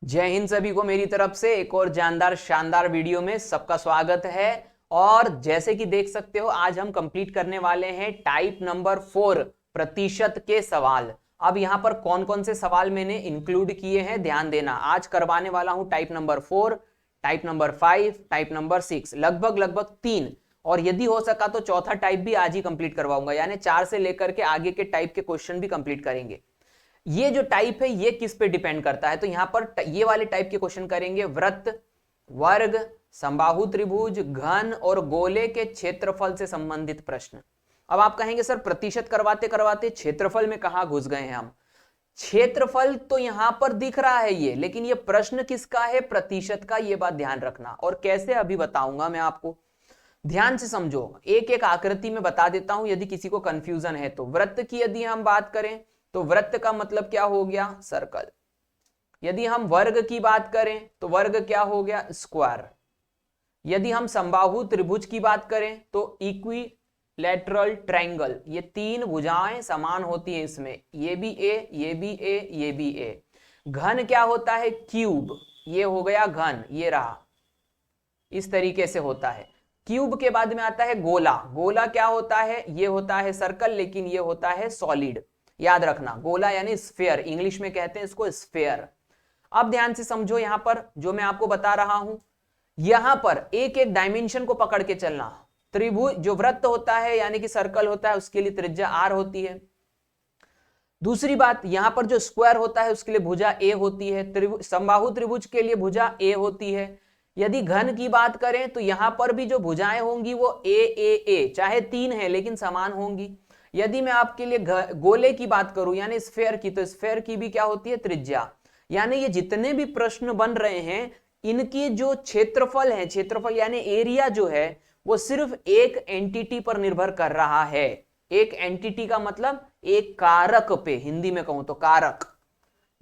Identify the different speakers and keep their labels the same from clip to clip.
Speaker 1: जय हिंद सभी को मेरी तरफ से एक और जानदार शानदार वीडियो में सबका स्वागत है। और जैसे कि देख सकते हो आज हम कंप्लीट करने वाले हैं टाइप नंबर 4 प्रतिशत के सवाल। अब यहां पर कौन कौन से सवाल मैंने इंक्लूड किए हैं ध्यान देना। आज करवाने वाला हूं type number 4, type number 5, type number 6, लगभग 3। और यदि हो सका तो चौथा टाइप भी आज ही कंप्लीट करवाऊंगा, यानी 4 से लेकर के आगे के टाइप के क्वेश्चन भी कंप्लीट करेंगे। ये जो टाइप है ये किस पे डिपेंड करता है, तो यहां पर ये वाले टाइप के क्वेश्चन करेंगे वृत्त, वर्ग, समबाहु त्रिभुज, घन और गोले के क्षेत्रफल से संबंधित प्रश्न। अब आप कहेंगे सर प्रतिशत करवाते करवाते क्षेत्रफल में कहां घुस गए हैं हम। क्षेत्रफल तो यहां पर दिख रहा है ये, लेकिन ये प्रश्न किसका है, प्रतिशत का। ये बात ध्यान रखना। और कैसे अभी बताऊंगा मैं आपको, ध्यान से समझो। एक एक आकृति में बता देता हूं यदि किसी को कंफ्यूजन है तो। वृत्त की यदि हम बात करें तो वृत्त का मतलब क्या हो गया, सर्कल। यदि हम वर्ग की बात करें तो वर्ग क्या हो गया, स्क्वायर। यदि हम समबाहु त्रिभुज की बात करें तो इक्विलैटरल ट्रायंगल। ये तीन भुजाएं समान होती हैं इसमें, ये भी ए, ये भी ए, ये भी ए। घन क्या होता है, क्यूब। ये हो गया घन, ये रहा, इस तरीके से होता है। क्यूब के बाद में आता है गोला। गोला क्या होता है, ये होता है सर्कल, लेकिन ये होता है सॉलिड। याद रखना, गोला यानी स्फेयर, इंग्लिश में कहते हैं इसको स्फेयर। अब ध्यान से समझो, यहां पर जो मैं आपको बता रहा हूं, यहां पर एक एक डायमेंशन को पकड़ के चलना। त्रिभुज जो वृत्त होता है यानी कि सर्कल होता है, उसके लिए त्रिज्या r होती है। दूसरी बात, यहां पर जो स्क्वायर होता है उसके लिए भुजा a होती है। समबाहु त्रिभुज के लिए भुजा a होती है। यदि घन की बात करें तो यहां पर भी जो भुजाएं होंगी वो a, चाहे तीन है लेकिन समान होंगी। यदि मैं आपके लिए गोले की बात करूं यानी स्फेयर की, तो स्फेयर की भी क्या होती है, त्रिज्या। यानी ये जितने भी प्रश्न बन रहे हैं इनकी जो क्षेत्रफल है, क्षेत्रफल यानी एरिया जो है, वो सिर्फ एक एंटिटी पर निर्भर कर रहा है। एक एंटिटी का मतलब एक कारक पे, हिंदी में कहूं तो कारक।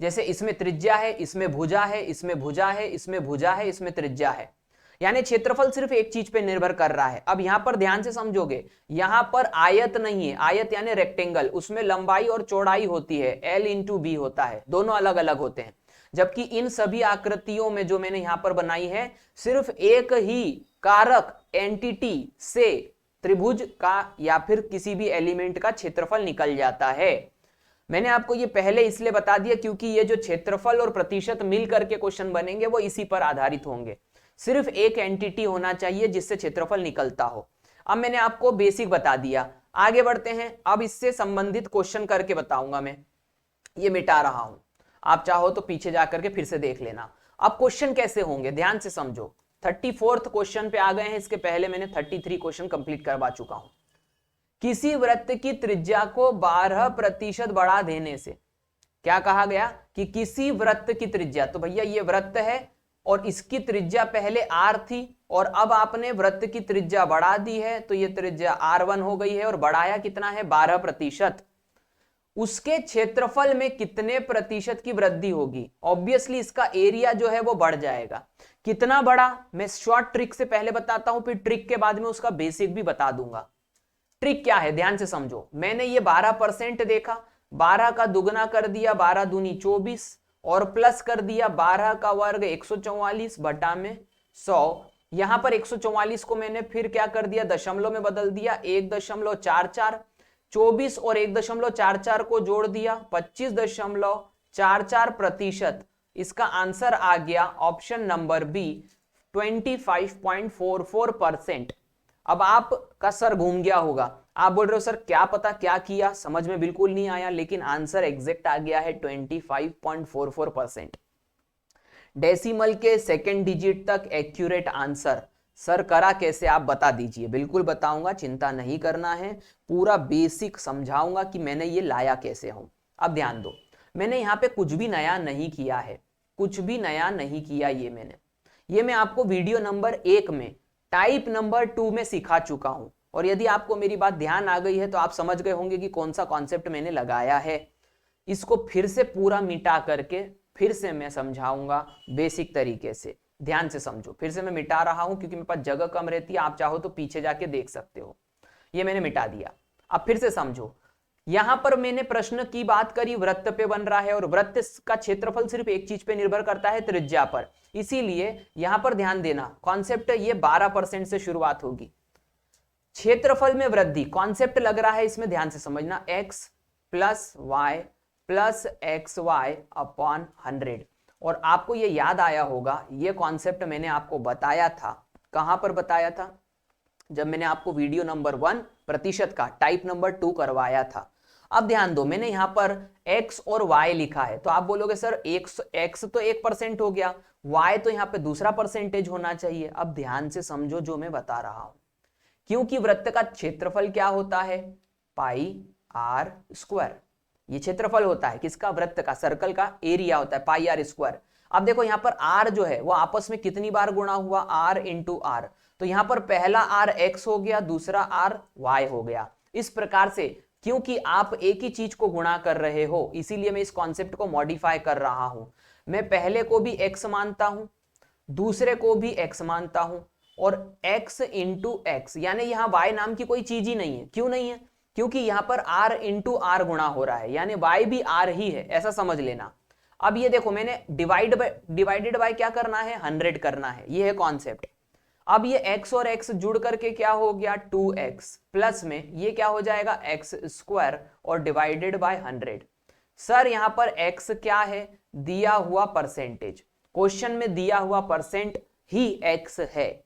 Speaker 1: जैसे इसमें त्रिज्या है, इसमें भुजा है, इसमें भुजा है, इसमें भुजा है, इसमें त्रिज्या है। यानी क्षेत्रफल सिर्फ एक चीज पे निर्भर कर रहा है। अब यहां पर ध्यान से समझोगे, यहां पर आयत नहीं है, आयत यानी रेक्टेंगल, उसमें लंबाई और चौड़ाई होती है, L इंटू बी होता है, दोनों अलग अलग होते हैं। जबकि इन सभी आकृतियों में जो मैंने यहां पर बनाई है, सिर्फ एक ही कारक एंटिटी से त्रिभुज का या फिर किसी भी एलिमेंट का क्षेत्रफल निकल जाता है। मैंने आपको ये पहले इसलिए बता दिया क्योंकि ये जो क्षेत्रफल और प्रतिशत मिल करके क्वेश्चन बनेंगे वो इसी पर आधारित होंगे। सिर्फ एक एंटिटी होना चाहिए जिससे क्षेत्रफल निकलता हो। अब मैंने आपको बेसिक बता दिया, आगे बढ़ते हैं। अब इससे संबंधित क्वेश्चन करके बताऊंगा मैं, ये मिटा रहा हूं, आप चाहो तो पीछे जाकर के फिर से देख लेना। अब क्वेश्चन कैसे होंगे ध्यान से समझो। 34th क्वेश्चन पे आ गए हैं, इसके पहले मैंने 33 क्वेश्चन कंप्लीट करवा चुका हूं। किसी वृत्त की त्रिज्या को 12% बढ़ा देने से, क्या कहा गया कि किसी वृत्त की त्रिज्या, तो भैया ये वृत्त है और इसकी त्रिज्या पहले r थी और अब आपने वृत्त की त्रिज्या बढ़ा दी है, तो ये त्रिज्या r1 हो गई है और बढ़ाया कितना है, 12%। उसके क्षेत्रफल में कितने प्रतिशत की वृद्धि होगी, ऑब्वियसली इसका एरिया जो है वो बढ़ जाएगा। कितना बड़ा, मैं शॉर्ट ट्रिक से पहले बताता हूं, फिर ट्रिक के बाद में उसका बेसिक भी बता दूंगा। ट्रिक क्या है ध्यान से समझो। मैंने ये 12% देखा, 12 का दुगना कर दिया, 12 दूनी 24 और प्लस कर दिया 12 का वर्ग 144 बटा में 100। यहां पर 144 को मैंने फिर क्या कर दिया, दशमलव में बदल दिया, 1.44। 24 और 1.44 को जोड़ दिया, 25.44%। इसका आंसर आ गया ऑप्शन नंबर बी, 25.44%। अब आपका सर घूम गया होगा, आप बोल रहे हो सर क्या पता क्या किया, समझ में बिल्कुल नहीं आया, लेकिन आंसर एग्जैक्ट आ गया है 25.44%। डेसिमल के सेकेंड डिजिट तक एक्यूरेट आंसर। सर करा कैसे आप बता दीजिए, बिल्कुल बताऊंगा, चिंता नहीं करना है, पूरा बेसिक समझाऊंगा कि मैंने ये लाया कैसे हूं। अब ध्यान दो, मैंने यहां पे कुछ भी नया नहीं किया है, कुछ भी नया नहीं किया। ये मैं आपको वीडियो नंबर 1 में टाइप नंबर 2 में सिखा चुका हूं। और यदि आपको मेरी बात ध्यान आ गई है तो आप समझ गए होंगे कि कौन सा कॉन्सेप्ट मैंने लगाया है। इसको फिर से पूरा मिटा करके फिर से मैं समझाऊंगा बेसिक तरीके से, ध्यान से समझो। फिर से मैं मिटा रहा हूं क्योंकि मेरे पास जगह कम रहती है, आप चाहो तो पीछे जाके देख सकते हो। ये मैंने मिटा दिया। अब फिर से समझो, यहां पर मैंने प्रश्न की बात करी, वृत्त पे बन रहा है और वृत्त का क्षेत्रफल सिर्फ एक चीज पे निर्भर करता है, त्रिज्या पर। इसीलिए यहां पर ध्यान देना, कॉन्सेप्ट ये 12% से शुरुआत होगी। क्षेत्रफल में वृद्धि कॉन्सेप्ट लग रहा है, इसमें ध्यान से समझना, x plus y plus x y upon 100। और आपको ये याद आया होगा, ये कॉन्सेप्ट मैंने आपको बताया था। कहां पर बताया था? जब मैंने आपको वीडियो नंबर 1 प्रतिशत का टाइप नंबर 2 करवाया था। अब ध्यान दो, मैंने यहां पर x और y लिखा है, तो आप बोलोगे सर x तो 1% हो गया, y तो यहां पे दूसरा परसेंटेज होना चाहिए। अब ध्यान से समझो जो मैं बता रहा हूं, क्योंकि वृत्त का क्षेत्रफल क्या होता है? पाई आर स्क्वायर। ये क्षेत्रफल होता है किसका? वृत्त का, सर्कल का एरिया होता है पाई आर स्क्वायर। अब देखो यहां पर r जो है वो आपस में कितनी बार गुणा हुआ? r into r. तो यहां पर पहला r x हो गया, दूसरा r y हो गया। इस प्रकार से क्योंकि आप एक ही चीज को गुणा कर रहे हो, इसीलिए मैं इस कॉन्सेप्ट को मॉडिफाई कर रहा हूं। मैं पहले को भी x मानता हूं, दूसरे को भी x मानता हूं, और x इंटू एक्स, यानी यहां y नाम की कोई चीज ही नहीं है। क्यों नहीं है? क्योंकि यहां पर r इंटू आर गुणा हो रहा है, यानी y भी r ही है, ऐसा समझ लेना। अब ये देखो, मैंने डिवाइडेड बाय क्या करना है? 100 करना है, ये है कॉन्सेप्ट। अब ये x और x जुड़ करके क्या हो गया? 2x प्लस में ये क्या हो जाएगा? x स्क्वायर और डिवाइडेड बाय 100। सर यहां पर x क्या है? दिया हुआ परसेंटेज, क्वेश्चन में दिया हुआ परसेंट ही x है।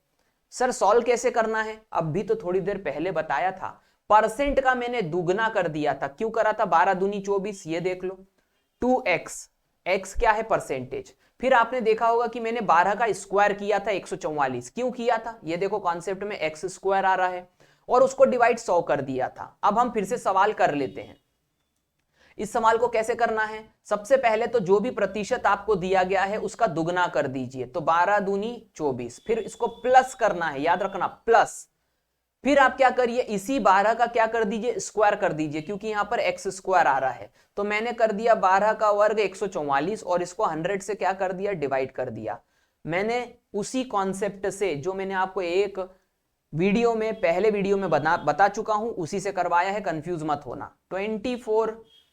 Speaker 1: सर सॉल्व कैसे करना है? अब भी तो थोड़ी देर पहले बताया था, परसेंट का मैंने दुगना कर दिया था। क्यों करा था? 12 दूनी 24, ये देख लो। 2x, x क्या है? परसेंटेज। फिर आपने देखा होगा कि मैंने 12 का स्क्वायर किया था 144। क्यों किया था? ये देखो कॉन्सेप्ट में x स्क्वायर आ रहा है, और उसको डिवाइड 100 कर दिया था। अब हम फिर से सवाल कर लेते हैं। इस सवाल को कैसे करना है? सबसे पहले तो जो भी प्रतिशत आपको दिया गया है उसका दुगना कर दीजिए, तो 12 दूनी 24। फिर इसको प्लस करना है, याद रखना प्लस। फिर आप क्या करिए, इसी 12 का क्या कर दीजिए? स्क्वायर कर दीजिए, क्योंकि यहां पर x स्क्वायर आ रहा है। तो मैंने कर दिया 12 का वर्ग 144, और इसको 100 से क्या कर दिया? डिवाइड कर दिया। मैंने उसी कॉन्सेप्ट से जो मैंने आपको एक वीडियो में, पहले वीडियो में बता चुका हूं, उसी से करवाया है, कंफ्यूज मत होना। 24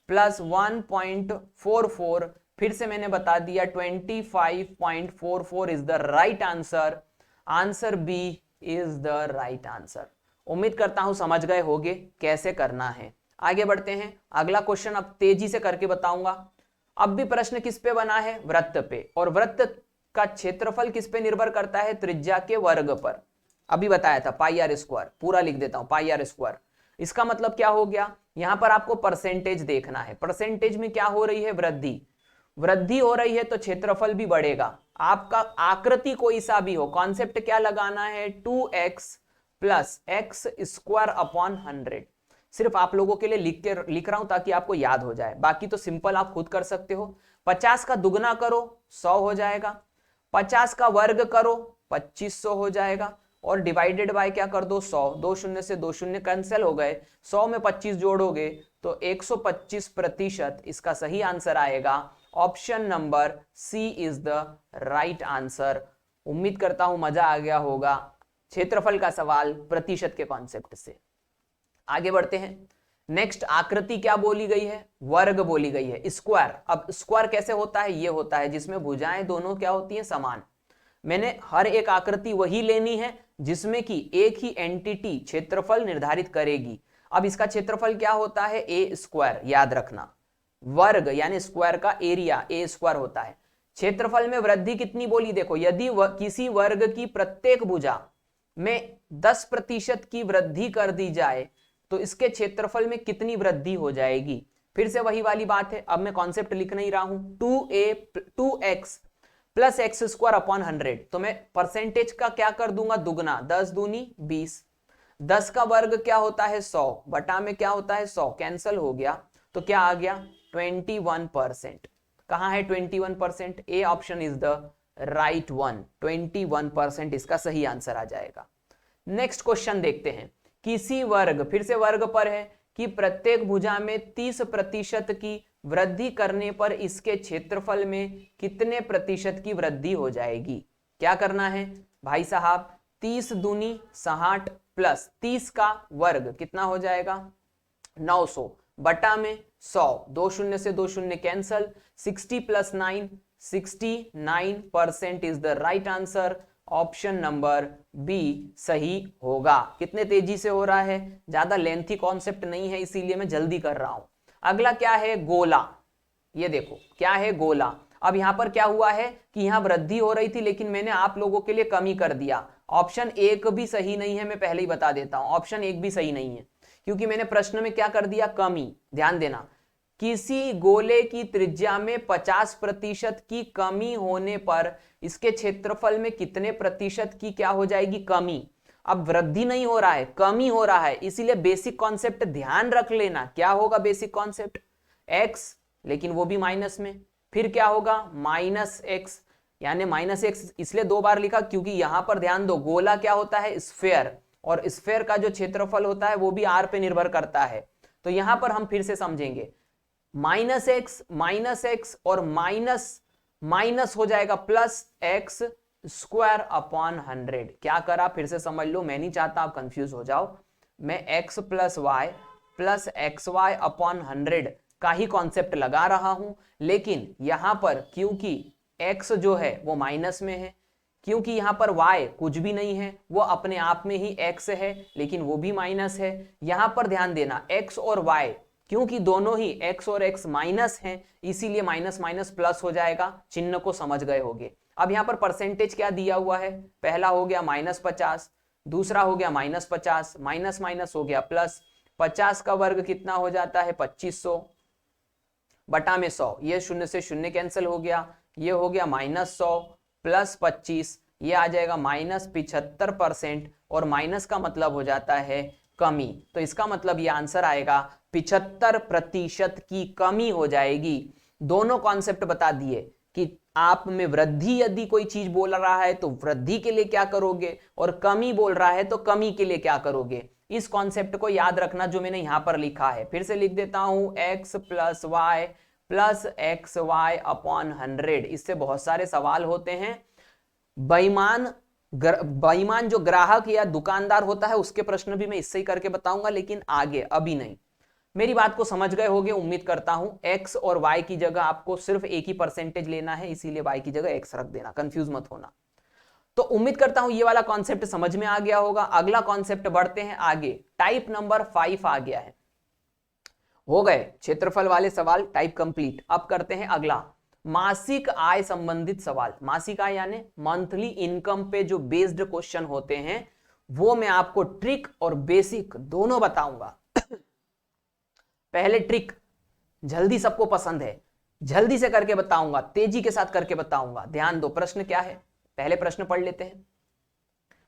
Speaker 1: प्लस 1.44, फिर से मैंने बता दिया 25.44 is the right answer. Answer B is the right answer. उम्मीद करता हूं समझ गए होगे कैसे करना है। आगे बढ़ते हैं, अगला क्वेश्चन अब तेजी से करके बताऊंगा। अब भी प्रश्न किस पे बना है? वृत्त पे। और वृत्त का क्षेत्रफल किस पे निर्भर करता है? त्रिज्या के वर्ग पर। अभी बताया था पाई आर स्क्वायर, पूरा लिख देता हूं, पाई आर स्क्वायर। इसका मतलब क्या हो गया? यहां पर आपको परसेंटेज देखना है। परसेंटेज में क्या हो रही है? वृद्धि। वृद्धि हो रही है तो क्षेत्रफल भी बढ़ेगा। आपका आकृति कोई सा भी हो, कॉन्सेप्ट क्या लगाना है? 2x plus x square upon 100। सिर्फ आप लोगों के लिए लिख रहा हूं ताकि आपको याद हो जाए, बाकी तो सिंपल आप खुद कर सकते हो। 50 का दुगना करो 100 हो जाएगा, 50 का वर्ग करो 2500 हो जाएगा, और डिवाइडेड बाय क्या कर दो? 100। 2 शून्य से 2 शून्य कैंसिल हो गए, 100 में 25 जोड़ोगे तो 125%। इसका सही आंसर आएगा option number C is the right answer. उम्मीद करता हूं मजा आ गया होगा क्षेत्रफल का सवाल प्रतिशत के कॉन्सेप्ट से। आगे बढ़ते हैं। नेक्स्ट आकृति क्या बोली गई है? वर्ग बोली गई है, स्क्वायर। अब स्क्वायर कैसे होता है? ये होता है जिसमें भुजाएं दोनों क्या होती हैं? समान। मैंने हर एक आकृति वही लेनी है जिसमें कि एक ही एंटिटी क्षेत्रफल निर्धारित करेगी। अब इसका क्षेत्रफल क्या होता है? ए स्क्वायर, याद रखना। वर्ग यानी स्क्वायर का एरिया ए स्क्वायर होता है। क्षेत्रफल में वृद्धि कितनी बोली? देखो, यदि किसी वर्ग की प्रत्येक भुजा में 10% की वृद्धि कर दी जाए तो इसके क्षेत्रफल में कितनी वृद्धि हो जाएगी? फिर से वही वाली बात है, अब मैं कॉन्सेप्ट लिख नहीं रहा हूं। 2x plus x square upon 100, तो मैं परसेंटेज का क्या कर दूंगा? दुगना। 10 दूनी 20। 10 का वर्ग क्या होता है? 100 बटा में क्या होता है? 100 कैंसिल हो गया, तो क्या आ गया? 21%। कहां है 21%? A option is the right one. 21% इसका सही आंसर आ जाएगा। नेक्स्ट क्वेश्चन देखते हैं। किसी वर्ग, फिर से वर्ग पर है, कि प्रत्येक भुजा में 30% की वृद्धि करने पर इसके क्षेत्रफल में कितने प्रतिशत की वृद्धि हो जाएगी? क्या करना है भाई साहब? 30 दूनी 60 प्लस 30 का वर्ग कितना हो जाएगा? 900 बटा में 100, 2 शून्य से 2 शून्य कैंसल, 60 प्लस 9, 69% is the right answer. Option number B सही होगा। कितने तेजी से हो रहा है, ज्यादा लेंथी कॉन्सेप्ट नहीं है इसीलिए मैं जल्दी कर रहा हूं। अगला क्या है, गोला। ये देखो क्या है, गोला। अब यहां पर क्या हुआ है कि यहां वृद्धि हो रही थी लेकिन मैंने आप लोगों के लिए कमी कर दिया। ऑप्शन एक भी सही नहीं है, मैं पहले ही बता देता हूं, ऑप्शन एक भी सही नहीं है क्योंकि मैंने प्रश्न में क्या कर दिया, कमी। ध्यान देना, किसी गोले की त्रिज्या में 50% की कमी होने पर इसके क्षेत्रफल में कितने प्रतिशत की क्या हो जाएगी, कमी। अब वृद्धि नहीं हो रहा है, कमी हो रहा है, इसीलिए बेसिक कॉन्सेप्ट ध्यान रख लेना। क्या होगा बेसिक कॉन्सेप्ट, x, लेकिन वो भी माइनस में, फिर क्या होगा -x, यानी -x इसलिए 2 बार लिखा क्योंकि यहां पर ध्यान दो, गोला क्या होता है, स्फेयर, और स्फेयर का जो क्षेत्रफल होता है वो भी r पे निर्भर करता है। तो यहां पर हम फिर से समझेंगे, -x और माइनस हो जाएगा +x स्क्वायर अपॉन 100। क्या करा, फिर से समझ लो, मैं नहीं चाहता आप कंफ्यूज हो जाओ। मैं x प्लस xy अपॉन 100 का ही कॉन्सेप्ट लगा रहा हूं, लेकिन यहां पर क्योंकि x जो है वो माइनस में है, क्योंकि यहां पर y कुछ भी नहीं है, वो अपने आप में ही x है लेकिन वो भी माइनस है। यहां पर ध्यान देना, x और y क्योंकि दोनों ही x और x माइनस हैं, इसीलिए माइनस माइनस प्लस हो जाएगा। चिन्ह को समझ गए होंगे। अब यहां पर परसेंटेज क्या दिया हुआ है, पहला हो गया -50, दूसरा हो गया -50, माइनस माइनस हो गया प्लस, 50 का वर्ग कितना हो जाता है 2500 बटा में 100, ये शून्य से शून्य कैंसिल हो गया, ये हो गया -100 प्लस 25, ये आ जाएगा -75%, और माइनस का मतलब हो जाता है कमी। तो इसका मतलब ये आंसर आएगा 75% की कमी हो जाएगी। दोनों कॉन्सेप्ट बता दिए कि आप में वृद्धि यदि कोई चीज बोल रहा है तो वृद्धि के लिए क्या करोगे, और कमी बोल रहा है तो कमी के लिए क्या करोगे। इस कॉन्सेप्ट को याद रखना जो मैंने यहां पर लिखा है। फिर से लिख देता हूं, x plus x y upon 100। इससे बहुत सारे सवाल होते हैं। बेईमान जो ग्राहक या दुकानदार होता है उसके प्रश्न भी मैं इससे ही करके बताऊंगा, लेकिन आगे, अभी नहीं। मेरी बात को समझ गए होंगे उम्मीद करता हूं। x और y की जगह आपको सिर्फ एक ही परसेंटेज लेना है, इसीलिए y की जगह x रख देना, कंफ्यूज मत होना। तो उम्मीद करता हूं ये वाला कॉन्सेप्ट समझ में आ गया होगा। अगला कॉन्सेप्ट बढ़ते हैं आगे। टाइप नंबर 5 आ गया है। हो गए क्षेत्रफल वाले सवाल टाइप कंप्लीट। अब करते हैं अगला, मासिक आय संबंधित सवाल। मासिक आय यानी मंथली इनकम पे जो बेस्ड क्वेश्चन होते हैं वो मैं आपको ट्रिक और बेसिक दोनों बताऊंगा। पहले ट्रिक जल्दी सबको पसंद है, जल्दी से करके बताऊंगा, तेजी के साथ करके बताऊंगा। ध्यान दो, प्रश्न क्या है, पहले प्रश्न पढ़ लेते हैं।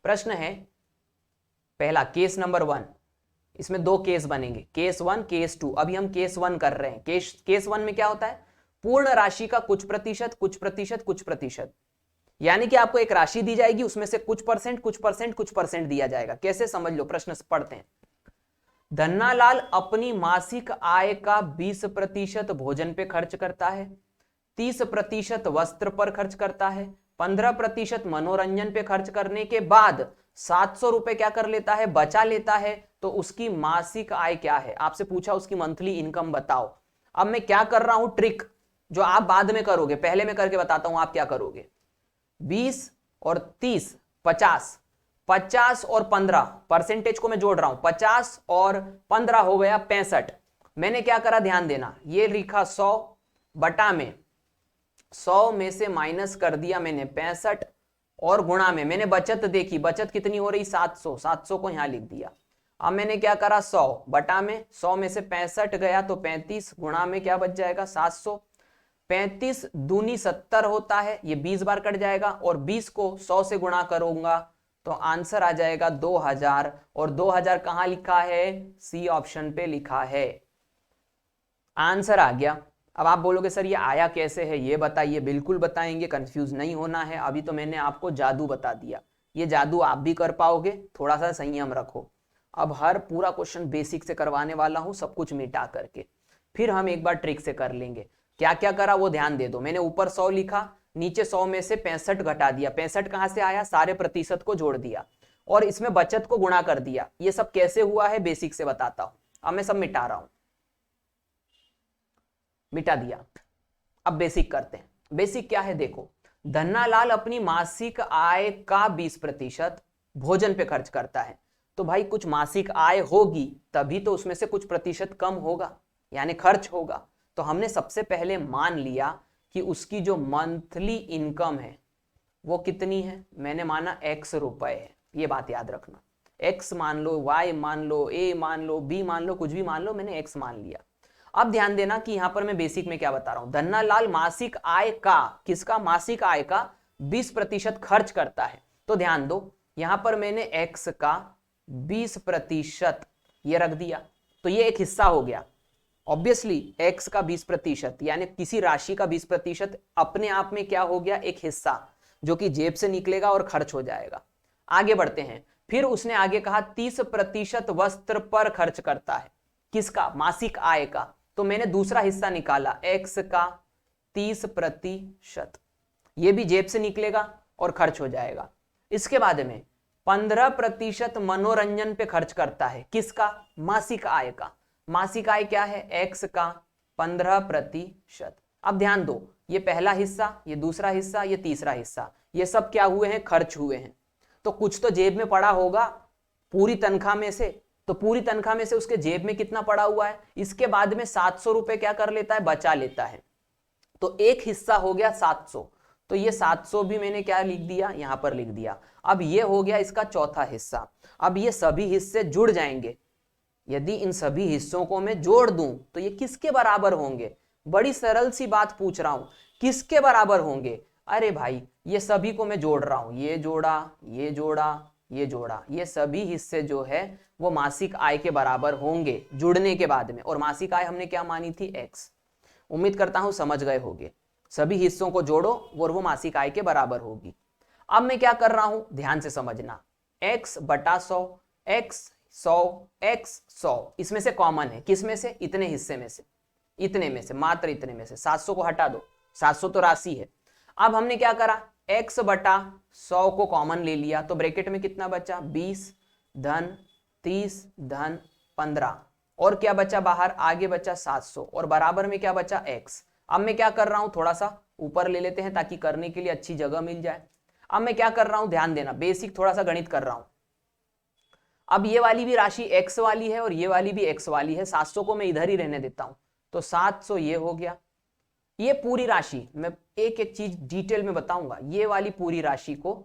Speaker 1: प्रश्न है पहला, केस नंबर 1। इसमें 2 केस बनेंगे, केस 1 केस 2। अभी हम केस 1 कर रहे हैं। केस 1 में क्या होता है, पूर्ण राशि का कुछ प्रतिशत कुछ प्रतिशत कुछ प्रतिशत, यानी कि आपको एक राशि दी जाएगी, उसमें से कुछ परसेंट कुछ परसेंट कुछ परसेंट दिया जाएगा। कैसे, समझ लो, प्रश्न पढ़ते हैं। धन्नालाल अपनी मासिक आय का 20% भोजन पे खर्च करता है, 30% वस्त्र पर खर्च करता है, 15% मनोरंजन पे खर्च करने के बाद 700 रुपए क्या कर लेता है, बचा लेता है। तो उसकी मासिक आय क्या है, आपसे पूछा उसकी मंथली इनकम बताओ। अब मैं क्या कर रहा हूं, ट्रिक जो आप बाद में करोगे, पहले मैं करके बताता हूं आप क्या करोगे। 20 और 30 50, 50 और 15 परसेंटेज को मैं जोड़ रहा हूं, 50 और 15 हो गया 65। मैंने क्या करा, ध्यान देना, ये लिखा 100 बटा में 100 में से माइनस कर दिया मैंने 65, और गुणा में मैंने बचत देखी, बचत कितनी हो रही 700, 700 को यहां लिख दिया। अब मैंने क्या करा, 100 बटा में 100 में से 65 गया तो 35, गुणा में क्या बच जाएगा 700। 35 दूनी 70 होता है, ये 20 बार कट जाएगा, और 20 को 100 से गुणा करूंगा तो आंसर आ जाएगा 2000। और 2000 कहां लिखा है, सी ऑप्शन पे लिखा है। आंसर आ गया। अब आप बोलोगे सर ये आया कैसे है, ये बताइए। बिल्कुल बताएंगे, कंफ्यूज नहीं होना है। अभी तो मैंने आपको जादू बता दिया, ये जादू आप भी कर पाओगे, थोड़ा सा संयम रखो। अब हर पूरा क्वेश्चन बेसिक से करवाने वाला हूं, सब कुछ मिटा करके, फिर हम एक बार ट्रिक से कर लेंगे। क्या क्या करा वो ध्यान दे दो। मैंने ऊपर 100 लिखा, नीचे 100 में से 65 घटा दिया। 65 कहां से आया, सारे प्रतिशत को जोड़ दिया, और इसमें बचत को गुणा कर दिया। ये सब कैसे हुआ है बेसिक से बताता हूं। अब मैं सब मिटा रहा हूं। मिटा दिया। अब बेसिक करते हैं। बेसिक क्या है देखो, धन्नालाल अपनी मासिक आय का 20% भोजन पे खर्च करता है। तो भाई कुछ मासिक आय होगी तभी तो उसमें से कुछ प्रतिशत कम होगा, यानी खर्च होगा। तो हमने सबसे पहले मान लिया कि उसकी जो मंथली इनकम है वो कितनी है, मैंने माना x रुपए है। ये बात याद रखना, x मान लो, y मान लो, a मान लो, b मान लो, कुछ भी मान लो, मैंने x मान लिया। अब ध्यान देना कि यहां पर मैं बेसिक में क्या बता रहा हूं, धन्नालाल मासिक आय का, किसका, मासिक आय का 20% खर्च करता है। तो ध्यान दो यहां पर मैंने x का 20% ये रख दिया, तो ये एक हिस्सा हो गया। ऑब्वियसली x का 20% यानी किसी राशि का 20% अपने आप में क्या हो गया, एक हिस्सा जो कि जेब से निकलेगा और खर्च हो जाएगा। आगे बढ़ते हैं। फिर उसने आगे कहा 30% वस्त्र पर खर्च करता है, किसका, मासिक आय का। तो मैंने दूसरा हिस्सा निकाला x का 30%, ये भी जेब से निकलेगा और खर्च हो जाएगा। इसके बाद में 15% मनोरंजन पे खर्च करता है, किसका, मासिक आय का। मासिक आय क्या है, x का 15%। अब ध्यान दो, ये पहला हिस्सा, ये दूसरा हिस्सा, ये तीसरा हिस्सा, ये सब क्या हुए हैं, खर्च हुए हैं। तो कुछ तो जेब में पड़ा होगा पूरी तनख्वाह में से, तो पूरी तनख्वाह में से उसके जेब में कितना पड़ा हुआ है, इसके बाद में 700 रुपए क्या कर लेता है, बचा लेता है। तो एक हिस्सा हो गया 700, तो ये 700 भी मैंने क्या लिख दिया, यहां पर लिख दिया। अब ये हो गया इसका चौथा हिस्सा। अब ये सभी हिस्से जुड़ जाएंगे, यदि इन सभी हिस्सों को मैं जोड़ दूं तो ये किसके बराबर होंगे, बड़ी सरल सी बात पूछ रहा हूं, किसके बराबर होंगे। अरे भाई ये सभी को मैं जोड़ रहा हूं, ये जोड़ा, ये जोड़ा, ये जोड़ा, ये सभी हिस्से जो है वो मासिक आय के बराबर होंगे जुड़ने के बाद में। और मासिक आय हमने क्या मानी थी, x। उम्मीद करता हूं समझ गए होंगे। सभी हिस्सों को जोड़ो और वो मासिक आय के बराबर होगी। अब मैं क्या कर रहा हूं, ध्यान से समझना, x बटा 100, x 100, x 100, इसमें से कॉमन है, किस में से, इतने हिस्से में से, इतने में से, मात्र इतने में से। 700 को हटा दो, 700 तो राशि है। अब हमने क्या करा, x बटा 100 को कॉमन ले लिया, तो ब्रैकेट में कितना बचा, 20 धन 30 धन 15, और क्या बचा बाहर, आगे बचा 700, और बराबर में क्या बचा, x। अब मैं क्या कर रहा हूं, थोड़ा सा ऊपर ले लेते हैं ताकि करने के लिए अच्छी जगह मिल जाए। अब मैं क्या कर रहा हूं, ध्यान देना, बेसिक थोड़ा सा गणित कर रहा हूं। अब ये वाली भी राशि x वाली है और ये वाली भी x वाली है, 700 को मैं इधर ही रहने देता हूं, तो 700 ये हो गया। ये पूरी राशि मैं एक एक चीज डिटेल में बताऊंगा, ये वाली पूरी राशि को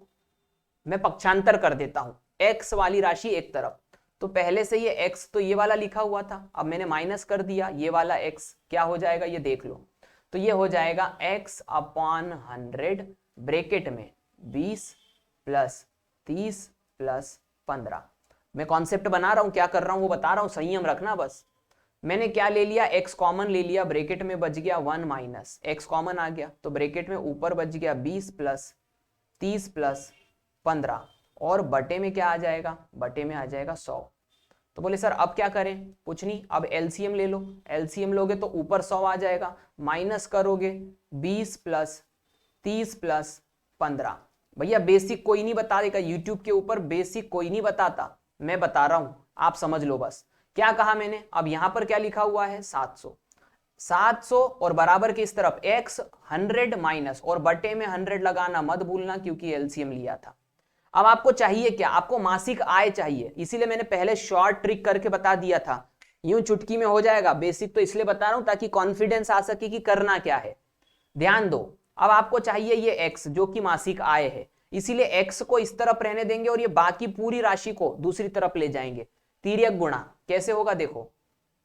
Speaker 1: मैं पक्षांतर कर देता हूं, x वाली राशि एक तरफ। तो पहले से ये x तो ये वाला लिखा हुआ था, अब मैंने माइनस कर दिया, ये वाला x क्या हो जाएगा, ये देख लो। तो ये हो जाएगा x अपॉन 100 ब्रैकेट में 20 प्लस 30 प्लस 15। मैं कॉन्सेप्ट बना रहा हूं, क्या कर रहा हूं वो बता रहा हूं, संयम रखना बस। मैंने क्या ले लिया, x कॉमन ले लिया, ब्रैकेट में बच गया 1 माइनस x कॉमन आ गया, तो ब्रैकेट में ऊपर बच गया 20 प्लस 30 प्लस 15, और बटे में क्या आ जाएगा, बटे में आ जाएगा 100। तो बोले सर अब क्या करें, कुछ नहीं, अब एलसीएम ले लो। एलसीएम लोगे तो ऊपर 100 आ जाएगा, माइनस करोगे 20 प्लस 30 प्लस 15। भैया बेसिक कोई नहीं बता देगा, यूट्यूब के ऊपर बेसिक कोई नहीं बताता, मैं बता रहा हूं, आप समझ लो बस। क्या कहा मैंने, अब यहां पर क्या लिखा हुआ है, 700, 700 और बराबर के इस तरफ x 100 माइनस, और बटे में 100 लगाना मत भूलना क्योंकि एलसीएम लिया था। अब आपको चाहिए क्या, आपको मासिक आय चाहिए, इसीलिए मैंने पहले शॉर्ट ट्रिक करके बता दिया था, यूं चुटकी में हो जाएगा। बेसिक तो इसलिए बता रहा हूं ताकि कॉन्फिडेंस आ सके कि करना क्या है। ध्यान दो, अब आपको चाहिए ये x जो कि मासिक आय है, इसीलिए x को इस तरफ रहने देंगे और ये बाकी पूरी राशि को दूसरी तरफ ले जाएंगे। तिर्यक गुणा कैसे होगा देखो,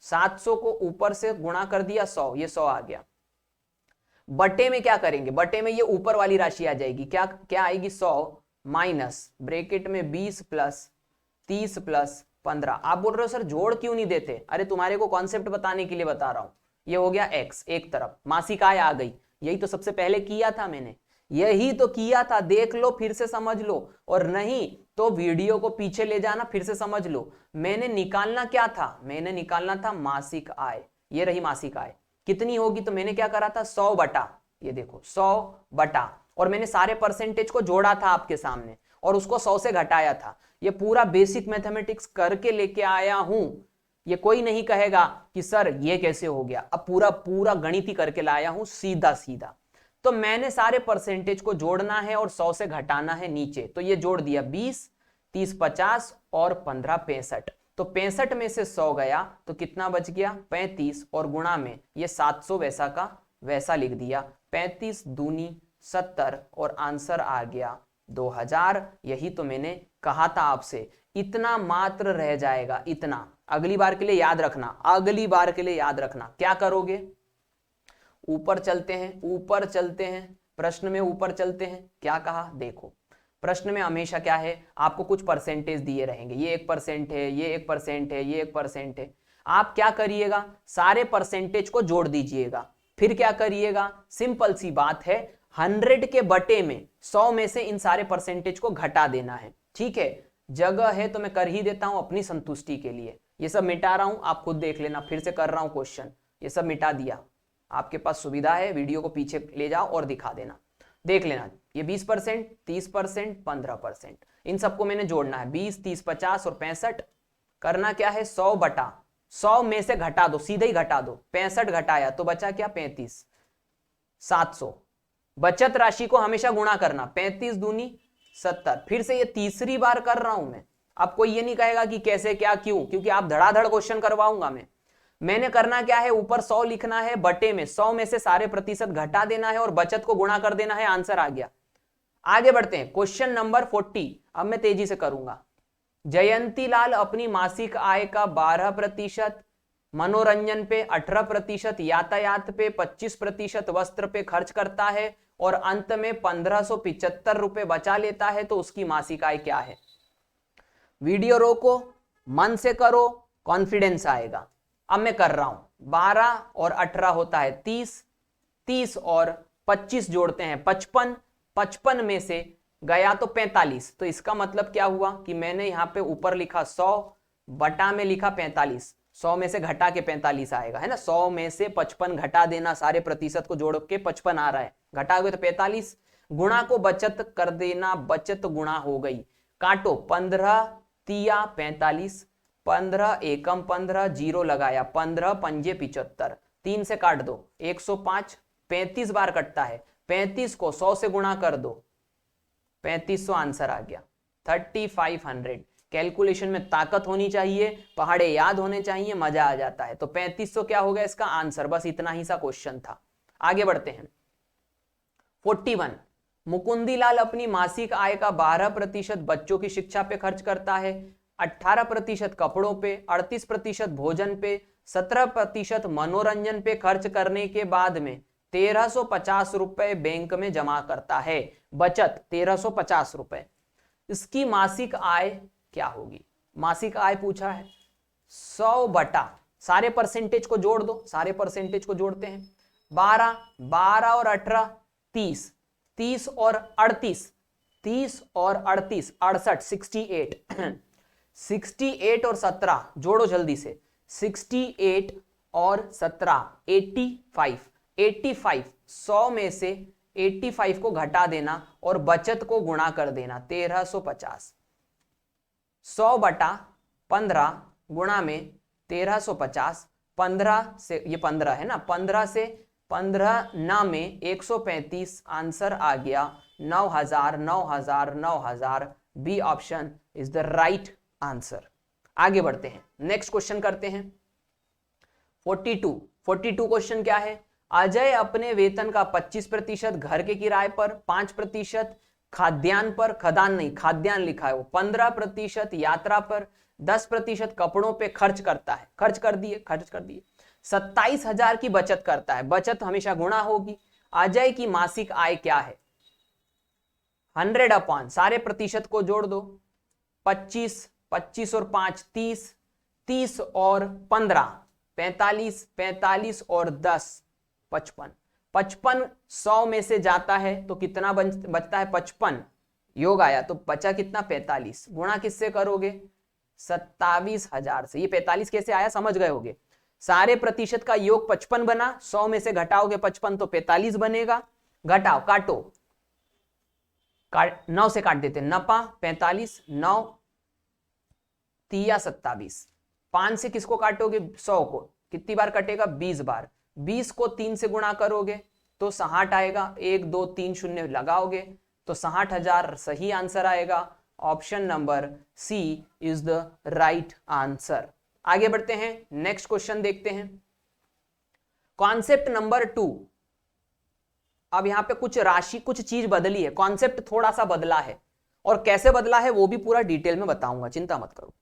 Speaker 1: 700 को ऊपर से गुणा कर दिया 100, ये 100 आ गया। बटे में क्या करेंगे, बटे में ये ऊपर वाली राशि आ जाएगी, क्या क्या आएगी, 100 माइनस ब्रैकेट में 20 प्लस 30 प्लस 15। आप बोल रहे हो सर जोड़ क्यों नहीं देते, अरे तुम्हारे को कॉन्सेप्ट बताने के लिए बता रहा हूं। ये हो गया x एक तरफ, मासिक आय आ गई, यही तो सबसे पहले किया था मैंने, यही तो किया था, देख लो फिर से समझ लो, और नहीं तो वीडियो को पीछे ले जाना फिर से समझ लो। मैंने निकालना क्या था, मैंने निकालना था मासिक आय, ये रही मासिक आय कितनी होगी, तो मैंने क्या करा था 100 बटा, ये देखो 100 बटा, और मैंने सारे परसेंटेज को जोड़ा था आपके सामने और उसको 100 से घटाया था। ये पूरा बेसिक मैथमेटिक्स करके लेके आया हूं, ये कोई नहीं कहेगा कि सर ये कैसे हो गया। अब पूरा पूरा गणित ही करके लाया हूं सीधा सीधा। तो मैंने सारे परसेंटेज को जोड़ना है और 100 से घटाना है नीचे, तो ये जोड़ दिया 20, 30, 50 और 15, 65। तो 65 में से 100 गया तो कितना बच गया 35, और गुणा में ये 700 वैसा का वैसा लिख दिया। 35 दूनी 70 और आंसर आ गया 2000। यही तो मैंने कहा था आपसे, इतना मात्र रह जाएगा, इतना। अगली बार के लिए याद रखना, अगली बार के लिए याद रखना। क्या करोगे, ऊपर चलते हैं, ऊपर चलते हैं, प्रश्न में ऊपर चलते हैं। क्या कहा देखो, प्रश्न में हमेशा क्या है, आपको कुछ परसेंटेज दिए रहेंगे, ये 1% है, ये 1% है, ये 1% है। आप क्या करिएगा, सारे परसेंटेज को जोड़ दीजिएगा। फिर क्या करिएगा, सिंपल सी बात है, 100 के बटे में 100 में से इन सारे परसेंटेज को घटा देना है। ठीक है, जगह है तो मैं कर ही देता हूं अपनी संतुष्टि के लिए। ये सब मिटा रहा हूं, आप खुद देख लेना, फिर से कर रहा हूं क्वेश्चन, ये सब मिटा दिया। आपके पास सुविधा है, वीडियो को पीछे ले जाओ और दिखा देना, देख लेना। ये 20%, 30%, 15%, इन सबको मैंने जोड़ना है। 20, 30, 50 और 65। करना क्या है, 100 बटा 100 में से घटा दो, सीधे ही घटा दो। 65 घटाया तो बचा क्या 35, 700। बचत राशि को हमेशा गुणा करना, 35 दूनी 70। फिर से ये तीसरी बार कर रहा हूं मैं। अब कोई ये नहीं कहेगा कि कैसे क्या क्यों, क्योंकि आप धड़ाधड़ क्वेश्चन करवाऊंगा मैं। मैंने करना क्या है, ऊपर 100 लिखना है, बटे में 100 में से सारे प्रतिशत घटा देना है और बचत को गुणा कर देना है, आंसर आ गया। आगे बढ़ते हैं, क्वेश्चन नंबर 40। अब मैं तेजी से करूंगा। जयंती लाल अपनी मासिक आय का 12%, मनोरंजन पे 18%, यातायात पे 25%, वस्त्र पे खर्च करता है और अंत में 1575 रुपए बचा लेता है, तो उसकी मासिक आय क्या है। वीडियो रोको, मन से करो, कॉन्फिडेंस आएगा। अब मैं कर रहा हूं, 12 और 18 होता है 30, 30 और 25 जोड़ते हैं 55, 55 में से गया तो 45। तो इसका मतलब क्या हुआ कि मैंने यहां पे ऊपर लिखा 100, बटा में लिखा 45, 100 में से घटा के 45 आएगा, है ना। 100 में से 55 घटा देना, सारे प्रतिशत को जोड़ के 55 आ रहा है, घटाओगे तो 45। गुणा को बचत कर देना, बचत गुणा हो गई। काटो, 15 तिया 45, 15 एकम 15, जीरो लगाया, 15 पंजे 75, 3 से काट दो 105, 35 बार कटता है। 35 को 100 से गुणा कर दो, 3500 आंसर आ गया, 3500। कैलकुलेशन में ताकत होनी चाहिए, पहाड़े याद होने चाहिए, मजा आ जाता है। तो 3500 क्या हो गया इसका आंसर, बस इतना ही सा क्वेश्चन था। आगे बढ़ते हैं, 41। मुकुंदीलाल अपनी मासिक आय का 12% बच्चों की शिक्षा पे खर्च करता है, 18% कपड़ों पे, 38% भोजन पे, 17% मनोरंजन पे खर्च करने के बाद में 1350 रुपए बैंक में जमा करता है। बचत 1350 रुपए। इसकी मासिक आय क्या होगी, मासिक आय पूछा है। 100 बटा सारे परसेंटेज को जोड़ दो, सारे परसेंटेज को जोड़ते हैं। 12, 12 और 18 30, 30 और 38, 30 और 38 68, 68 68 और 17 जोड़ो जल्दी से, 68 और 17 85, 85 100 में से 85 को घटा देना और बचत को गुणा कर देना, 1350। 100 बटा 15 गुणा में 1350, 15 से ये 15 है ना, 15 से 15 ना में 135, आंसर आ गया 9000, 9000, 9000। B option is the right answer. आगे बढ़ते हैं, नेक्स्ट क्वेश्चन करते हैं। 42 क्वेश्चन क्या है, अजय अपने वेतन का 25% घर के किराए पर, 5% खाद्यान्न पर, खदान नहीं खाद्यान्न लिखा है वो, 15% यात्रा पर, 10% कपड़ों पे खर्च करता है, खर्च कर दिए 27,000 की बचत करता है। बचत हमेशा गुणा होगी। अजय की मासिक आय क्या है, 100 अपॉन सारे प्रतिशत को जोड़ दो, 25, 25 और 5 30, 30 और 15 45, 45 और 10 55, 55 100 में से जाता है तो कितना बचता है 55, योग आया तो बचा कितना 45, गुणा किससे करोगे 27,000 से। ये 45 कैसे आया समझ गए होगे, सारे प्रतिशत का योग 55 बना, 100 में से घटाओगे 55 तो 45 बनेगा। घटाओ, काटो, 9 से काट देते, नपा 45, 9 तिया 27, 5 से किसको काटोगे? 100 को। कितनी बार कटेगा? 20 बार। 20 को 3 से गुणा करोगे तो 60 आएगा। 1 2 3 शून्य लगाओगे तो 60,000 सही आंसर आएगा। Option number C is the right answer. आगे बढ़ते हैं, नेक्स्ट क्वेश्चन देखते हैं। Concept number 2। अब यहां पे कुछ राशि, कुछ चीज बदली है, कॉन्सेप्ट थोड़ा सा बदला है, और कैसे बदला है वो भी पूरा डिटेल में बताऊंगा, चिंता मत करो।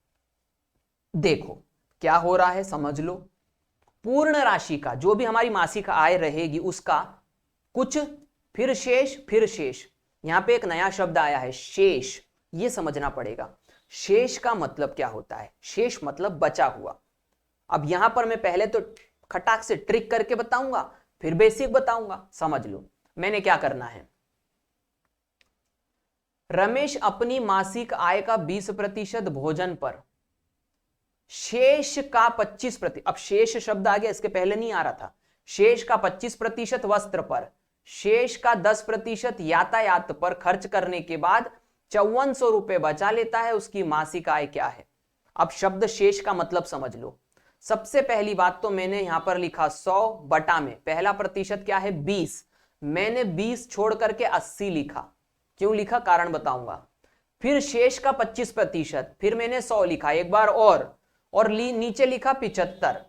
Speaker 1: देखो क्या हो रहा है, समझ लो। पूर्ण राशि का जो भी हमारी मासिक आय रहेगी उसका कुछ फिर शेष। यहां पे एक नया शब्द आया है, शेष। ये समझना पड़ेगा। शेष का मतलब क्या होता है? शेष मतलब बचा हुआ। अब यहां पर मैं पहले तो खटाक से ट्रिक करके बताऊंगा, फिर बेसिक बताऊंगा, समझ लो। मैंने क्या करना है, रमेश अपनी मासिक आय का 20% भोजन पर, शेष का 25%, अब शेष शब्द आ गया, इसके पहले नहीं आ रहा था। शेष का 25% वस्त्र पर, शेष का 10% यातायात पर खर्च करने के बाद 5400 रुपए बचा लेता है, उसकी मासिक आय क्या है? अब शब्द शेष का मतलब समझ लो। सबसे पहली बात तो मैंने यहां पर लिखा 100 बटा में पहला प्रतिशत क्या है? 20। मैंने 20 छोड़ करके 80 लिखा। क्यों लिखा? कारण बताऊंगा। फिर शेष का 25%, फिर मैंने 100 लिखा एक बार और नीचे लिखा 75।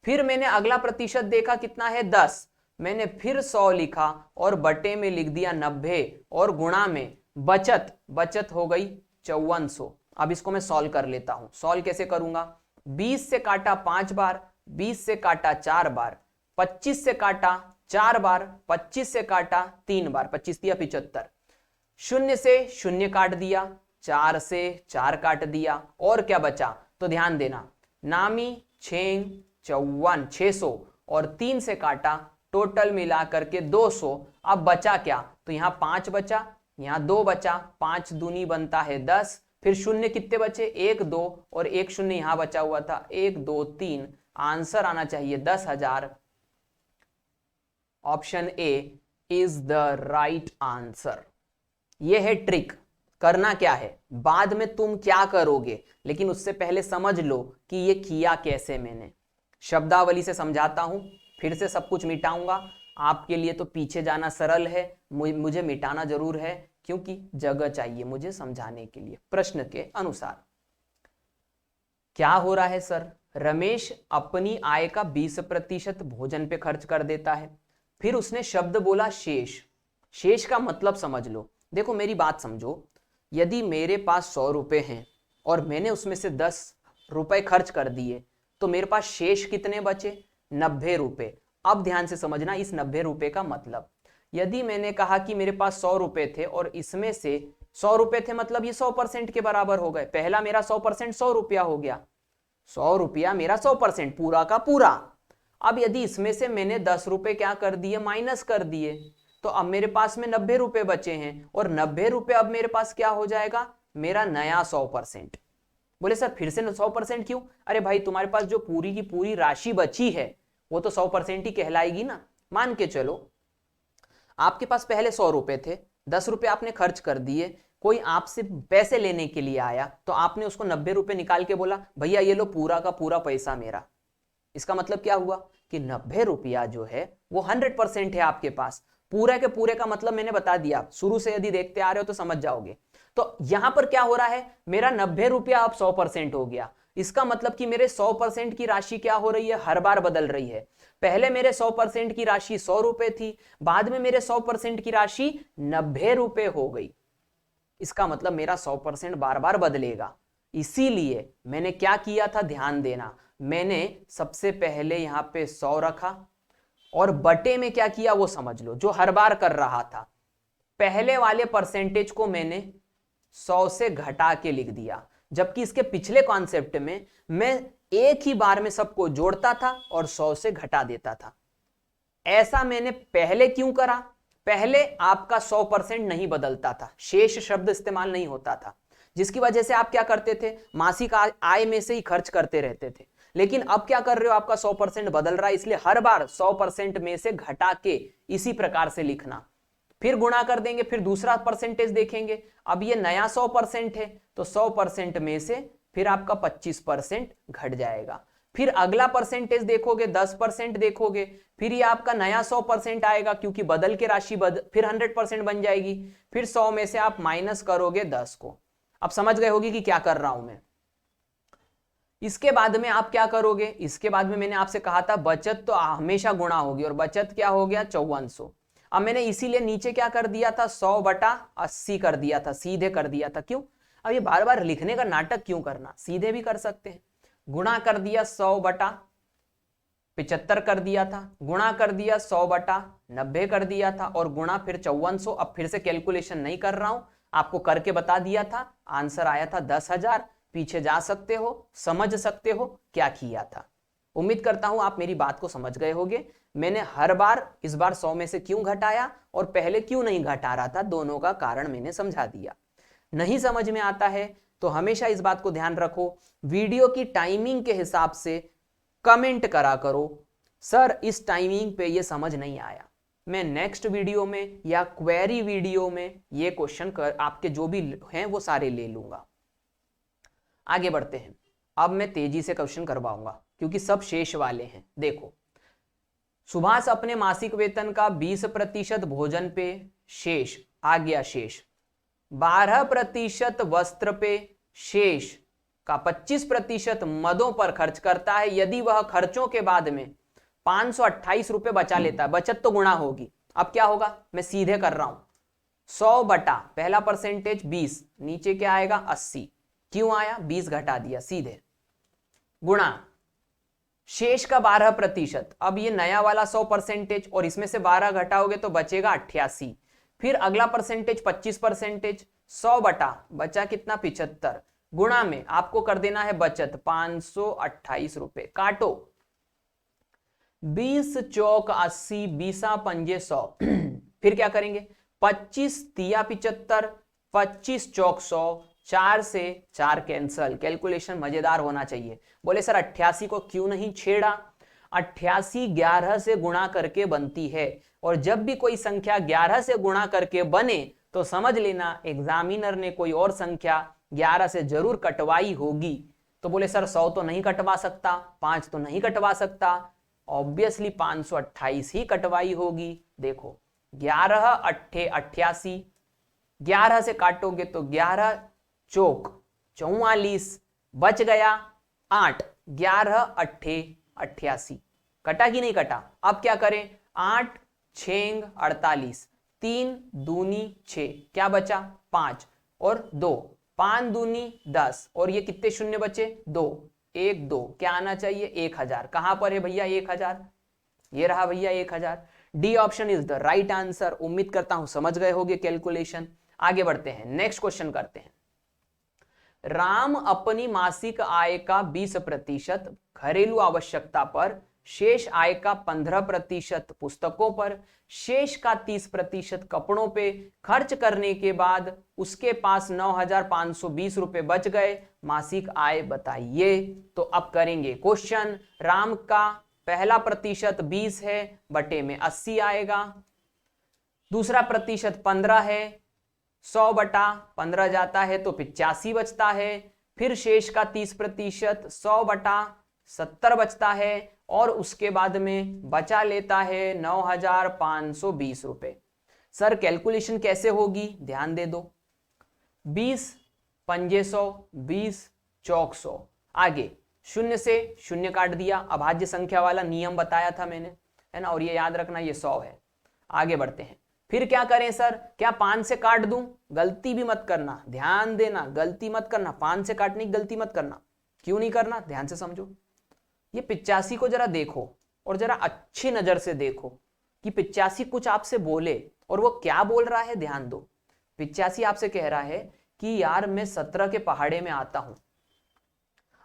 Speaker 1: फिर मैंने अगला प्रतिशत देखा कितना है? 10। मैंने फिर 100 लिखा और बटे में लिख दिया 90 और गुणा में बचत हो गई 5400। अब इसको मैं सॉल्व कर लेता हूं। सॉल्व कैसे करूंगा? 20 से काटा 5 बार, 20 से काटा 4 बार, 25 से काटा 4 बार, 25 से काटा 3 बार, 25 दिया 75। शून्य से शून्य काट दिया, 4 से 4 काट दिया, और क्या बचा? तो ध्यान देना, नामी 600 और 3 से काटा, टोटल मिला करके 200। अब बचा क्या? तो यहां 5 बचा, यहां 2 बचा, 5 दूनी बनता है 10। फिर शून्य कितने बचे? 1 2 और 1 शून्य यहां बचा हुआ था, 1 2 3। आंसर आना चाहिए 10,000। Option A is the right answer. यह है ट्रिक। करना क्या है, बाद में तुम क्या करोगे, लेकिन उससे पहले समझ लो कि ये किया कैसे मैंने। शब्दावली से समझाता हूं, फिर से सब कुछ मिटाऊंगा। आपके लिए तो पीछे जाना सरल है, मुझे मिटाना जरूर है, क्योंकि जगह चाहिए मुझे समझाने के लिए। प्रश्न के अनुसार क्या हो रहा है सर? रमेश अपनी आय का 20% भोजन पे खर्च कर देता है। फिर उसने शब्द बोला शेष। शेष का मतलब समझ लो। देखो मेरी बात समझो, यदि मेरे पास 100 रुपए हैं और मैंने उसमें से 10 रुपए खर्च कर दिए, तो मेरे पास शेष कितने बचे? 90 रुपए। अब ध्यान से समझना इस 90 रुपए का मतलब। यदि मैंने कहा कि मेरे पास 100 रुपए थे और इसमें से 100 रुपए थे, मतलब ये 100% के बराबर हो गए। पहला मेरा 100% 100 रुपया हो गया। 100 रुपया मेरा 100% पूरा का पूरा। अब यदि इसमें से मैंने 10 रुपए क्या कर दिए? माइनस कर दिए, तो अब मेरे पास में 90 रुपए बचे हैं, और 90 रुपए अब मेरे पास क्या हो जाएगा? मेरा नया 100%। बोले सर फिर से 100% क्यों? अरे भाई तुम्हारे पास जो पूरी की पूरी राशि बची है वो तो 100% ही कहलाएगी ना। मान के चलो आपके पास पहले 100 रुपए थे, 10 रुपए आपने खर्च कर दिए, कोई आपसे पैसे लेने के लिए आया तो आपने उसको 90 रुपए निकाल के बोला भैया ये लो पूरा का पूरा पैसा मेरा। इसका मतलब क्या हुआ कि 90 रुपया जो है वो 100% है आपके पास। पूरे के पूरे का मतलब मैंने बता दिया, शुरू से यदि देखते आ रहे हो तो समझ जाओगे। तो यहां पर क्या हो रहा है, मेरा 90 रुपया अब 100% हो गया। इसका मतलब कि मेरे 100% की राशि क्या हो रही है? हर बार बदल रही है। पहले मेरे 100% की राशि 100 रुपए थी, बाद में मेरे 100% की राशि 90 रुपए हो गई। इसका मतलब मेरा 100% बार बार बदलेगा। इसीलिए मैंने क्या किया था, ध्यान देना। मैंने सबसे पहले यहां पे 100 रखा और बटे में क्या किया वो समझ लो, जो हर बार कर रहा था। पहले वाले परसेंटेज को मैंने 100 से घटा के लिख दिया, जबकि इसके पिछले कॉन्सेप्ट में मैं एक ही बार में सबको जोड़ता था और 100 से घटा देता था। ऐसा मैंने पहले क्यों करा? पहले आपका 100% नहीं बदलता था, शेष शब्द इस्तेमाल नहीं होता था, जिसकी वजह से आप क्या करते थे? मासिक आय में से ही खर्च करते रहते थे। लेकिन अब क्या कर रहे हो, आपका 100% बदल रहा है, इसलिए हर बार 100% में से घटा के इसी प्रकार से लिखना। फिर गुणा कर देंगे, फिर दूसरा परसेंटेज देखेंगे। अब ये नया 100% है तो 100% में से फिर आपका 25% घट जाएगा। फिर अगला परसेंटेज देखोगे 10% देखोगे, फिर ये आपका नया 100% आएगा क्योंकि बदल के राशि फिर 100% बन जाएगी। फिर 100 में से आप माइनस करोगे 10 को। अब समझ गए होगी कि क्या कर रहा हूं मैं। इसके बाद में आप क्या करोगे, इसके बाद में मैंने आपसे कहा था बचत तो हमेशा गुणा होगी, और बचत क्या हो गया 5400। अब मैंने इसीलिए नीचे क्या कर दिया था 100/80 कर दिया था, सीधे कर दिया था। क्यों, अब ये बार बार लिखने का नाटक क्यों करना, सीधे भी कर सकते हैं। गुणा कर दिया 100/75 कर दिया था, गुणा कर दिया 100/90 कर दिया था, और गुणा फिर 5400। अब फिर से कैलकुलेशन नहीं कर रहा हूं, आपको करके बता दिया था, आंसर आया था 10,000। पीछे जा सकते हो, समझ सकते हो क्या किया था। उम्मीद करता हूं आप मेरी बात को समझ गए होंगे। मैंने हर बार इस बार 100 में से क्यों घटाया और पहले क्यों नहीं घटा रहा था, दोनों का कारण मैंने समझा दिया। नहीं समझ में आता है तो हमेशा इस बात को ध्यान रखो, वीडियो की टाइमिंग के हिसाब से कमेंट करा करो, सर इस टाइमिंग पे ये समझ नहीं आया। मैं नेक्स्ट वीडियो में या क्वेरी वीडियो में ये क्वेश्चन कर आपके जो भी हैं वो सारे ले लूंगा। आगे बढ़ते हैं। अब मैं तेजी से क्वेश्चन करवाऊंगा क्योंकि सब शेष वाले हैं। देखो, सुभाष अपने मासिक वेतन का 20% भोजन पे शेष आ गया, शेष 12% वस्त्र पे शेष का 25% मदों पर खर्च करता है। यदि वह खर्चों के बाद में 528 रुपए बचा लेता है, बचत तो गुणा होगी। अब क्या होगा, मैं सीधे कर रहा हूं, 100 बटा पहला परसेंटेज 20, नीचे क्या आएगा 80। क्यों आया, 20 घटा दिया सीधे, गुणा शेष का 12%। अब ये नया वाला 100% और इसमें से 12 घटाओगे तो बचेगा 88। फिर अगला परसेंटेज 25%, 100 बटा बचा कितना 75, गुणा में आपको कर देना है बचत 528 रुपए। काटो 20 चौक 80, 20 पंजे 100। फिर क्या करेंगे, 25 तिया 75, 25 चौक 100, 4 से 4 कैंसल। कैलकुलेशन मजेदार होना चाहिए। बोले सर 88 को क्यों नहीं छेड़ा, 88 11 से गुणा करके बनती है, और जब भी कोई संख्या 11 से गुणा करके बने तो समझ लेना एग्जामिनर ने कोई और संख्या 11 से जरूर कटवाई होगी। तो बोले सर 100 तो नहीं कटवा सकता, 5 तो नहीं कटवा सकता, ऑब्वियसली 528 ही कटवाई होगी। देखो 11 अट्ठे 88, 11 से काटोगे तो 11 चौक 44, बच गया 8, 11 अट्ठे 88, कटा कि नहीं कटा। अब क्या करें, 8 छेंग 48, 3 दूनी 6, क्या बचा 5 और 2, 5 दूनी 10, और ये कितने शून्य बचे 2, 1 2, क्या आना चाहिए 1000। कहां पर है भैया 1000, ये रहा भैया 1000। D option is the right answer. उम्मीद करता हूं समझ गए होंगे कैलकुलेशन। आगे बढ़ते हैं, नेक्स्ट क्वेश्चन करते हैं। राम अपनी मासिक आय का 20% घरेलू आवश्यकता पर, शेष आय का 15% पुस्तकों पर, शेष का 30% कपड़ों पे खर्च करने के बाद उसके पास 9,520 रुपए बच गए। मासिक आय बताइए। तो अब करेंगे क्वेश्चन। राम का पहला प्रतिशत 20 है, बटे में 80 आएगा। दूसरा प्रतिशत 15 है, 100 बटा 15 जाता है तो 85 बचता है। फिर शेष का 30% 100 बटा 70 बचता है, और उसके बाद में बचा लेता है 9,520 रुपए। सर कैलकुलेशन कैसे होगी, ध्यान दे दो, 20 पंजे 100, 20 चौक 100, आगे शून्य से शून्य काट दिया, अभाज्य संख्या वाला नियम बताया था मैंने, है ना, और ये याद रखना ये 100 है। आगे बढ़ते हैं। फिर क्या करें सर, क्या 5 से काट दूं, गलती भी मत करना, ध्यान देना, गलती मत करना, 5 से काटने की गलती मत करना। क्यों नहीं करना, ध्यान से समझो। ये 85 को जरा देखो और जरा अच्छी नजर से देखो कि 85 कुछ आपसे बोले, और वो क्या बोल रहा है, ध्यान दो। 85 आपसे कह रहा है कि यार मैं 17 के पहाड़े में आता हूं।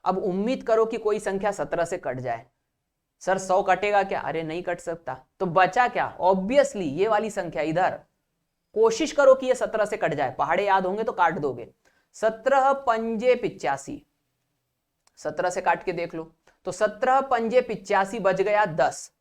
Speaker 1: अब उम्मीद करो कि कोई संख्या 17 से कट जाए। सर 100 कटेगा क्या, अरे नहीं कट सकता, तो बचा क्या, ऑब्वियसली ये वाली संख्या इधर। कोशिश करो कि ये 17 से कट जाए, पहाड़े याद होंगे तो काट दोगे। 17 पंजे 85, 17 से काट के देख लो, तो 17 पंजे 85 बच गया 10।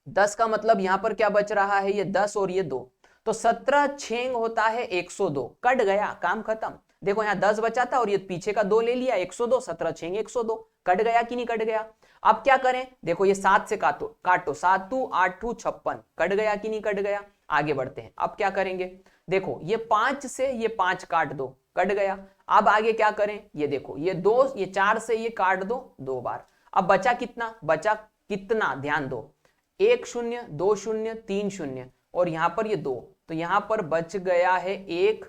Speaker 1: 10 का मतलब यहां पर क्या बच रहा है, ये 10 और ये 2, तो 17 छेंग होता है 102, कट गया, काम खत्म। देखो यहाँ 10 बचा था और ये पीछे का 2 ले लिया, 102, 17 छेंगे 102, कट गया कि नहीं कट गया। अब क्या करें, देखो ये 7 से काटो, 7 2 8 2 56, कट गया कि नहीं कट गया। आगे बढ़ते हैं, अब क्या करेंगे, देखो ये 5 से ये 5 काट दो, कट गया। अब आगे क्या करें, ये देखो ये 2, ये 4 से ये काट दो 2 बार। अब बचा कितना, बचा कितना, ध्यान दो, 1 0 2 0 3 0 और यहां पर ये 2, तो यहां पर बच गया है 1,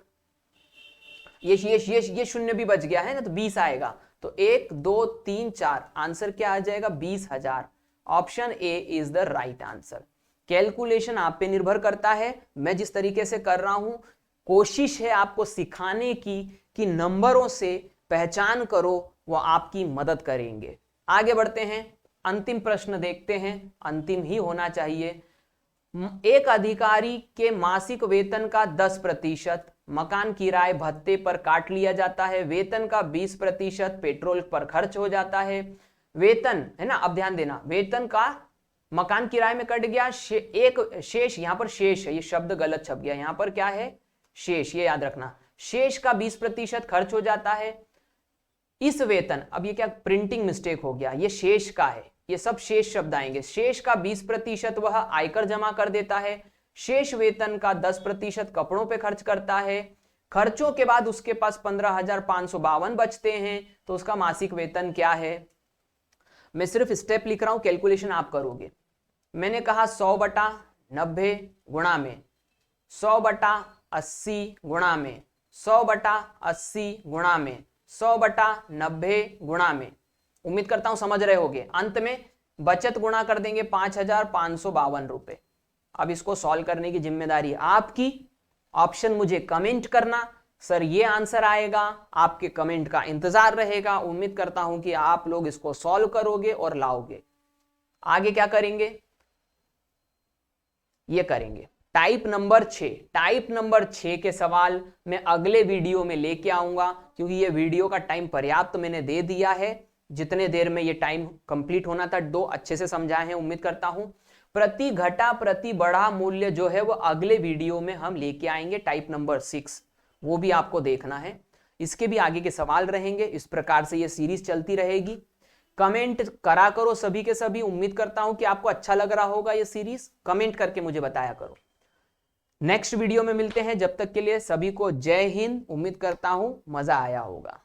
Speaker 1: ये शून्य भी बच गया है ना, तो 20 आएगा। तो 1 2 3 4, आंसर क्या आ जाएगा, 20,000। Option A is the right answer. Calculation आप पे निर्भर करता है, मैं जिस तरीके से कर रहा हूं, कोशिश है आपको सिखाने की कि नंबरों से पहचान करो, वो आपकी मदद करेंगे। आगे बढ़ते हैं, अंतिम प्रश्न देखते हैं, अंतिम ही होना चाहिए। एक अधिकारी के मासिक वेतन का 10% मकान किराए भत्ते पर काट लिया जाता है, वेतन का 20% पेट्रोल पर खर्च हो जाता है। वेतन है ना, अब ध्यान देना, वेतन का मकान किराए में कट गया, एक शेष, यहां पर शेष है, ये शब्द गलत छप गया, यहां पर क्या है, शेष, ये याद रखना, शेष का 20% खर्च हो जाता है। इस वेतन, अब ये क्या प्रिंटिंग मिस्टेक हो गया, ये शेष का है, ये सब शेष शब्द आएंगे। शेष का 20% वह आयकर जमा कर देता है, शेष वेतन का 10% कपड़ों पे खर्च करता है, खर्चों के बाद उसके पास 15,552 बचते हैं, तो उसका मासिक वेतन क्या है। मैं सिर्फ स्टेप लिख रहा हूं, कैलकुलेशन आप करोगे। मैंने कहा 100/90 गुणा में 100/80 गुणा में 100/80 गुणा में 100/90 गुणा में, उम्मीद करता हूं समझ रहे होगे। अंत में बचत गुणा कर देंगे 5,552 रुपए। अब इसको सॉल्व करने की जिम्मेदारी आपकी। ऑप्शन मुझे कमेंट करना, सर ये आंसर आएगा, आपके कमेंट का इंतजार रहेगा। उम्मीद करता हूं कि आप लोग इसको सॉल्व करोगे और लाओगे। आगे क्या करेंगे, ये करेंगे टाइप नंबर 6। टाइप नंबर 6 के सवाल मैं अगले वीडियो में लेके आऊंगा, क्योंकि ये वीडियो का टाइम पर्याप्त मैंने दे दिया है। जितने देर में ये टाइम कंप्लीट होना था, 2 अच्छे से समझाए हैं, उम्मीद करता हूं। प्रति घटा प्रति बढ़ा मूल्य जो है वो अगले वीडियो में हम लेके आएंगे, टाइप नंबर 6, वो भी आपको देखना है। इसके भी आगे के सवाल रहेंगे। इस प्रकार से ये सीरीज चलती रहेगी। कमेंट करा करो सभी के सभी। उम्मीद करता हूं कि आपको अच्छा लग रहा होगा ये सीरीज, कमेंट करके मुझे बताया करो। नेक्स्ट वीडियो में मिलते हैं, जब तक के लिए सभी को जय हिंद। उम्मीद करता हूं मजा आया होगा।